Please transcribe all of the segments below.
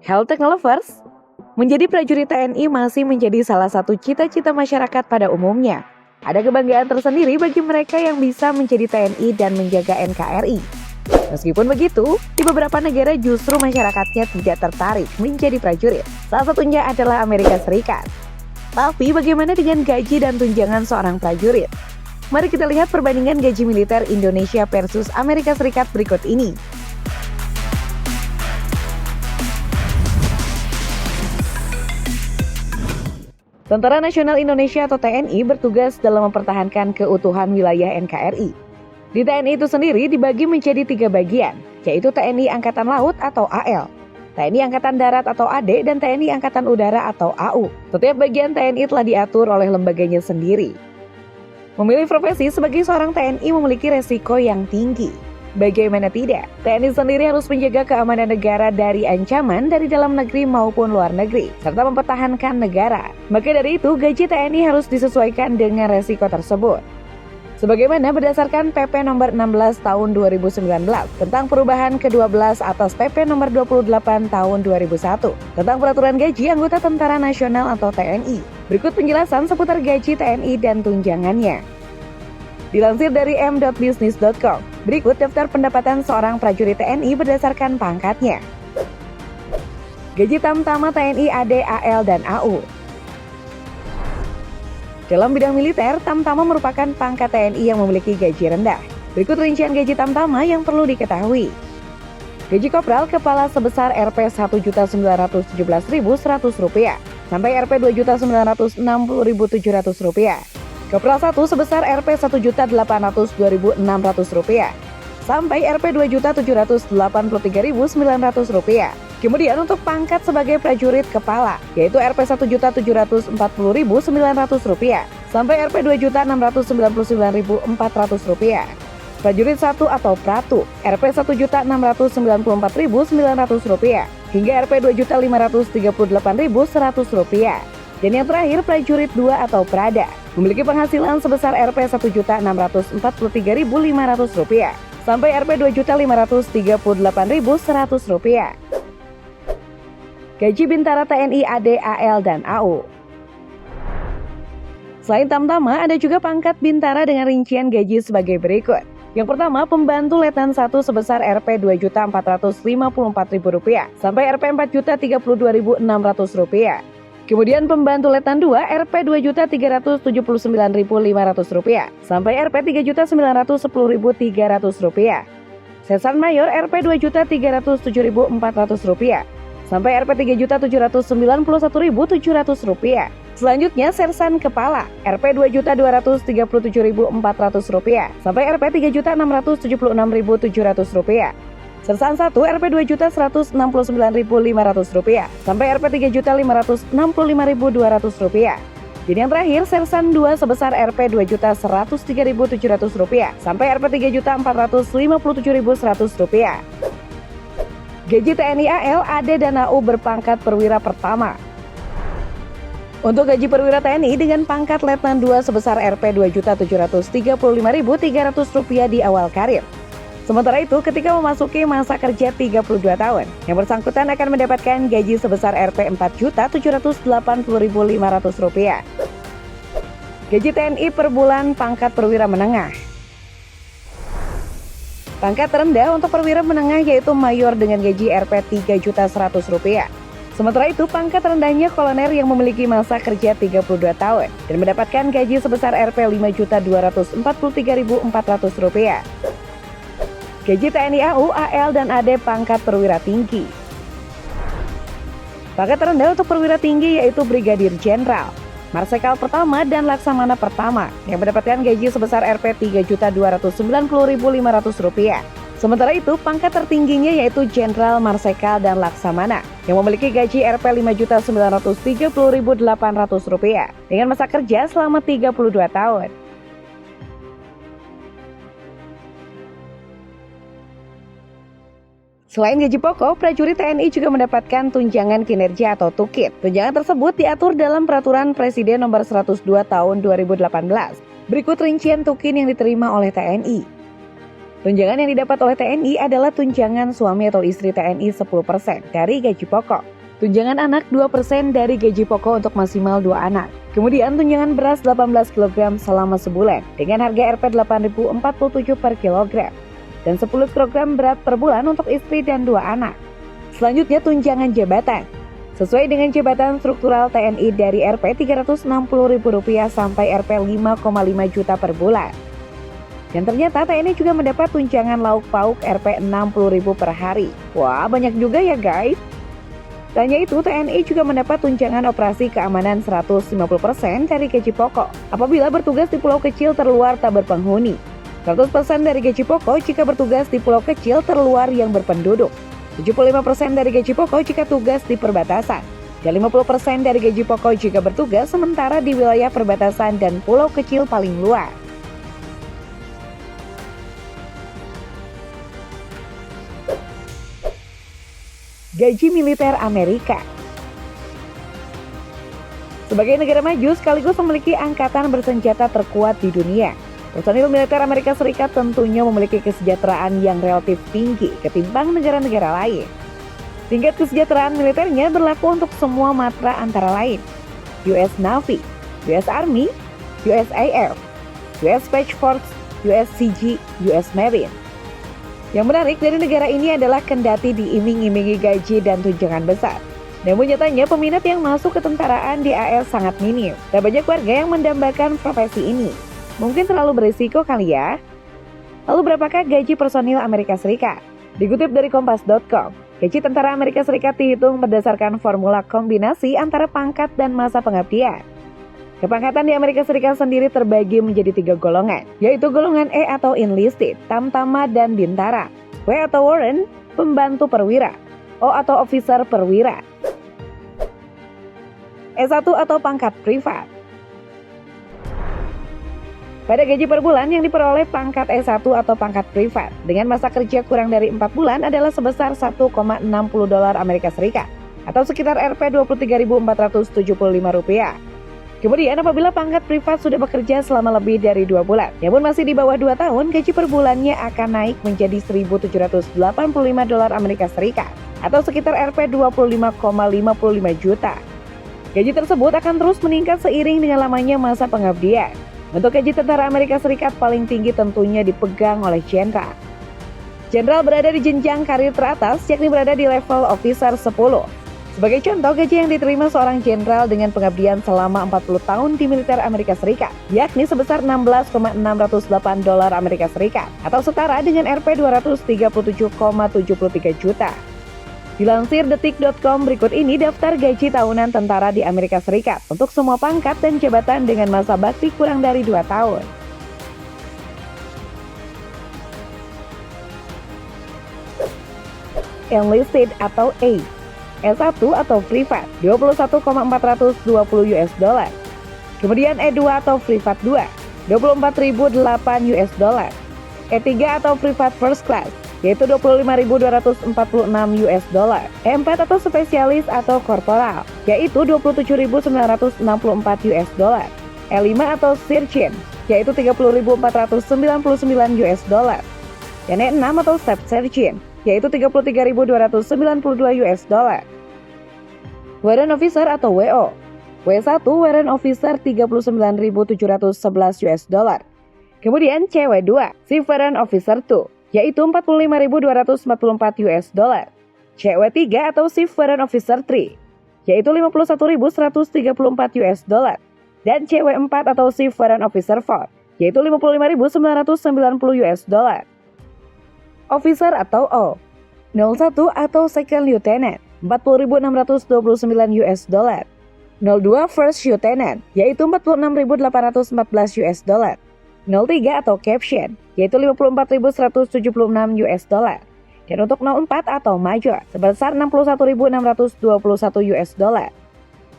Health Tech Lovers, menjadi prajurit TNI masih menjadi salah satu cita-cita masyarakat pada umumnya. Ada kebanggaan tersendiri bagi mereka yang bisa menjadi TNI dan menjaga NKRI. Meskipun begitu, di beberapa negara justru masyarakatnya tidak tertarik menjadi prajurit. Salah satunya adalah Amerika Serikat. Tapi bagaimana dengan gaji dan tunjangan seorang prajurit? Mari kita lihat perbandingan gaji militer Indonesia versus Amerika Serikat berikut ini. Tentara Nasional Indonesia atau TNI bertugas dalam mempertahankan keutuhan wilayah NKRI. Di TNI itu sendiri dibagi menjadi 3 bagian, yaitu TNI Angkatan Laut atau AL, TNI Angkatan Darat atau AD, dan TNI Angkatan Udara atau AU. Setiap bagian TNI telah diatur oleh lembaganya sendiri. Memilih profesi sebagai seorang TNI memiliki resiko yang tinggi. Bagaimana tidak, TNI sendiri harus menjaga keamanan negara dari ancaman dari dalam negeri maupun luar negeri, serta mempertahankan negara. Maka dari itu, gaji TNI harus disesuaikan dengan resiko tersebut. Sebagaimana berdasarkan PP nomor 16 tahun 2019 tentang perubahan ke-12 atas PP nomor 28 tahun 2001 tentang peraturan gaji anggota Tentara Nasional atau TNI. Berikut penjelasan seputar gaji TNI dan tunjangannya. Dilansir dari m.business.com, berikut daftar pendapatan seorang prajurit TNI berdasarkan pangkatnya. Gaji Tamtama TNI AD, AL, dan AU. Dalam bidang militer, Tamtama merupakan pangkat TNI yang memiliki gaji rendah. Berikut rincian gaji Tamtama yang perlu diketahui. Gaji Kopral Kepala sebesar Rp 1.917.100 sampai Rp 2.960.700. Kopral 1 sebesar Rp 1.802.600 sampai Rp 2.783.900. Kemudian untuk pangkat sebagai prajurit kepala, yaitu Rp 1.740.900 sampai Rp 2.699.400. Prajurit 1 atau Pratu, Rp 1.694.900 hingga Rp 2.538.100. Dan yang terakhir prajurit 2 atau Prada, memiliki penghasilan sebesar Rp 1.643.500 sampai Rp 2.538.100. Gaji Bintara TNI AD, AL, dan AU. Selain Tamtama, ada juga pangkat Bintara dengan rincian gaji sebagai berikut. Yang pertama, Pembantu Letnan 1 sebesar Rp 2.454.000 sampai Rp 4.032.600. Kemudian Pembantu Letnan 2 Rp 2.379.500 sampai Rp 3.910.300. Sersan Mayor Rp 2.307.400 sampai Rp 3.791.700. Selanjutnya Sersan Kepala Rp 2.237.400 sampai Rp 3.676.700. Sersan 1 Rp 2.169.500 sampai Rp 3.565.200. Dan yang terakhir Sersan 2 sebesar Rp 2.103.700 sampai Rp 3.457.100. Gaji TNI AL, AD, dan AU berpangkat perwira pertama. Untuk gaji perwira TNI dengan pangkat Letnan 2 sebesar Rp 2.735.300 di awal karir. Sementara itu, ketika memasuki masa kerja 32 tahun, yang bersangkutan akan mendapatkan gaji sebesar Rp 4.780.500. Gaji TNI per bulan pangkat perwira menengah. Pangkat terendah untuk perwira menengah yaitu mayor dengan gaji Rp 3.100.000. Sementara itu, pangkat rendahnya kolonel yang memiliki masa kerja 32 tahun dan mendapatkan gaji sebesar Rp 5.243.400. Gaji TNI AU, AL, dan AD pangkat perwira tinggi. Pangkat terendah untuk perwira tinggi yaitu Brigadir Jenderal, Marsekal Pertama, dan Laksamana Pertama yang mendapatkan gaji sebesar Rp 3.290.500. Sementara itu, pangkat tertingginya yaitu Jenderal, Marsekal, dan Laksamana yang memiliki gaji Rp 5.930.800 dengan masa kerja selama 32 tahun. Selain gaji pokok, prajurit TNI juga mendapatkan tunjangan kinerja atau TUKIT. Tunjangan tersebut diatur dalam Peraturan Presiden Nomor 102 Tahun 2018. Berikut rincian TUKIT yang diterima oleh TNI. Tunjangan yang didapat oleh TNI adalah tunjangan suami atau istri TNI 10% dari gaji pokok. Tunjangan anak 2% dari gaji pokok untuk maksimal 2 anak. Kemudian tunjangan beras 18 kg selama sebulan dengan harga Rp 8.047 per kilogram. Dan 10 kg berat per bulan untuk istri dan 2 anak. Selanjutnya tunjangan jabatan. Sesuai dengan jabatan struktural TNI dari Rp 360.000 sampai Rp 5,5 juta per bulan. Dan ternyata TNI juga mendapat tunjangan lauk pauk Rp 60.000 per hari. Wah, banyak juga ya guys. Tanya itu, TNI juga mendapat tunjangan operasi keamanan 150% dari gaji pokok apabila bertugas di pulau kecil terluar tak berpenghuni. 100% dari gaji pokok jika bertugas di pulau kecil terluar yang berpenduduk. 75% dari gaji pokok jika tugas di perbatasan. Dan 50% dari gaji pokok jika bertugas sementara di wilayah perbatasan dan pulau kecil paling luar. Gaji militer Amerika. Sebagai negara maju sekaligus memiliki angkatan bersenjata terkuat di dunia, personil militer Amerika Serikat tentunya memiliki kesejahteraan yang relatif tinggi ketimbang negara-negara lain. Tingkat kesejahteraan militernya berlaku untuk semua matra antara lain US Navy, US Army, USAF, US Space Force, USCG, US Marine. Yang menarik dari negara ini adalah kendati diiming-imingi gaji dan tunjangan besar, namun nyatanya peminat yang masuk ke tentaraan di AS sangat minim. Tak banyak warga yang mendambakan profesi ini. Mungkin terlalu berisiko kali ya? Lalu berapakah gaji personil Amerika Serikat? Dikutip dari Kompas.com, gaji tentara Amerika Serikat dihitung berdasarkan formula kombinasi antara pangkat dan masa pengabdian. Kepangkatan di Amerika Serikat sendiri terbagi menjadi 3 golongan, yaitu golongan E atau enlisted, tamtama dan bintara, W atau warrant, pembantu perwira, O atau officer perwira, S1 atau pangkat privat. Pada gaji per bulan yang diperoleh pangkat S1 atau pangkat privat dengan masa kerja kurang dari 4 bulan adalah sebesar $1,60 Amerika Serikat atau sekitar Rp 23.475. Kemudian apabila pangkat privat sudah bekerja selama lebih dari 2 bulan, namun masih di bawah 2 tahun, gaji per bulannya akan naik menjadi $1.785 Amerika Serikat atau sekitar Rp 25,55 juta. Gaji tersebut akan terus meningkat seiring dengan lamanya masa pengabdian. Untuk gaji tentara Amerika Serikat paling tinggi tentunya dipegang oleh jenderal. Jenderal berada di jenjang karir teratas, yakni berada di level officer 10. Sebagai contoh, gaji yang diterima seorang jenderal dengan pengabdian selama 40 tahun di militer Amerika Serikat, yakni sebesar $16,608 Amerika Serikat, atau setara dengan Rp 237,73 juta. Dilansir detik.com, berikut ini daftar gaji tahunan tentara di Amerika Serikat untuk semua pangkat dan jabatan dengan masa bakti kurang dari 2 tahun. Enlisted atau A. S1 atau privat, $21,420. Kemudian E2 atau privat 2, $24.008. E3 atau privat first class, yaitu $25.246. E4 atau spesialis atau korporal, yaitu $27.964. E5 atau sergeant, yaitu $30.499. Dan E6 atau staff sergeant, yaitu $33.292. Warrant officer atau WO. W1 warrant officer $39.711. Kemudian CW2, chief warrant officer 2, yaitu $45.244. CW3 atau chief warrant officer 3, yaitu $51.134. Dan CW4 atau chief warrant officer 4, yaitu $55.990. Officer atau O. 01 atau second lieutenant, $40.629. 02 first lieutenant, yaitu $46.814. 03 atau captain, yaitu $54.176. Dan untuk 04 atau major, sebesar $61.621.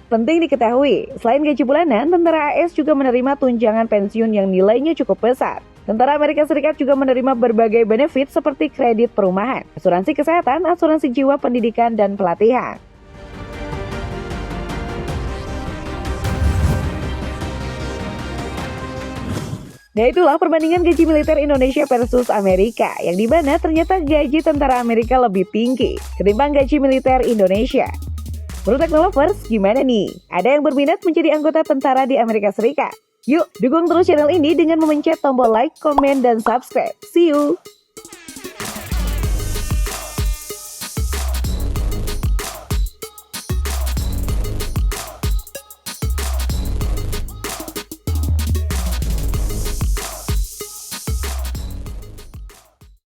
Penting diketahui, selain gaji bulanan, tentara AS juga menerima tunjangan pensiun yang nilainya cukup besar. Tentara Amerika Serikat juga menerima berbagai benefit seperti kredit perumahan, asuransi kesehatan, asuransi jiwa, pendidikan, dan pelatihan. Nah itulah perbandingan gaji militer Indonesia versus Amerika, yang dimana ternyata gaji tentara Amerika lebih tinggi ketimbang gaji militer Indonesia. Menurut Teknolovers, gimana nih? Ada yang berminat menjadi anggota tentara di Amerika Serikat? Yuk, dukung terus channel ini dengan memencet tombol like, komen, dan subscribe. See you!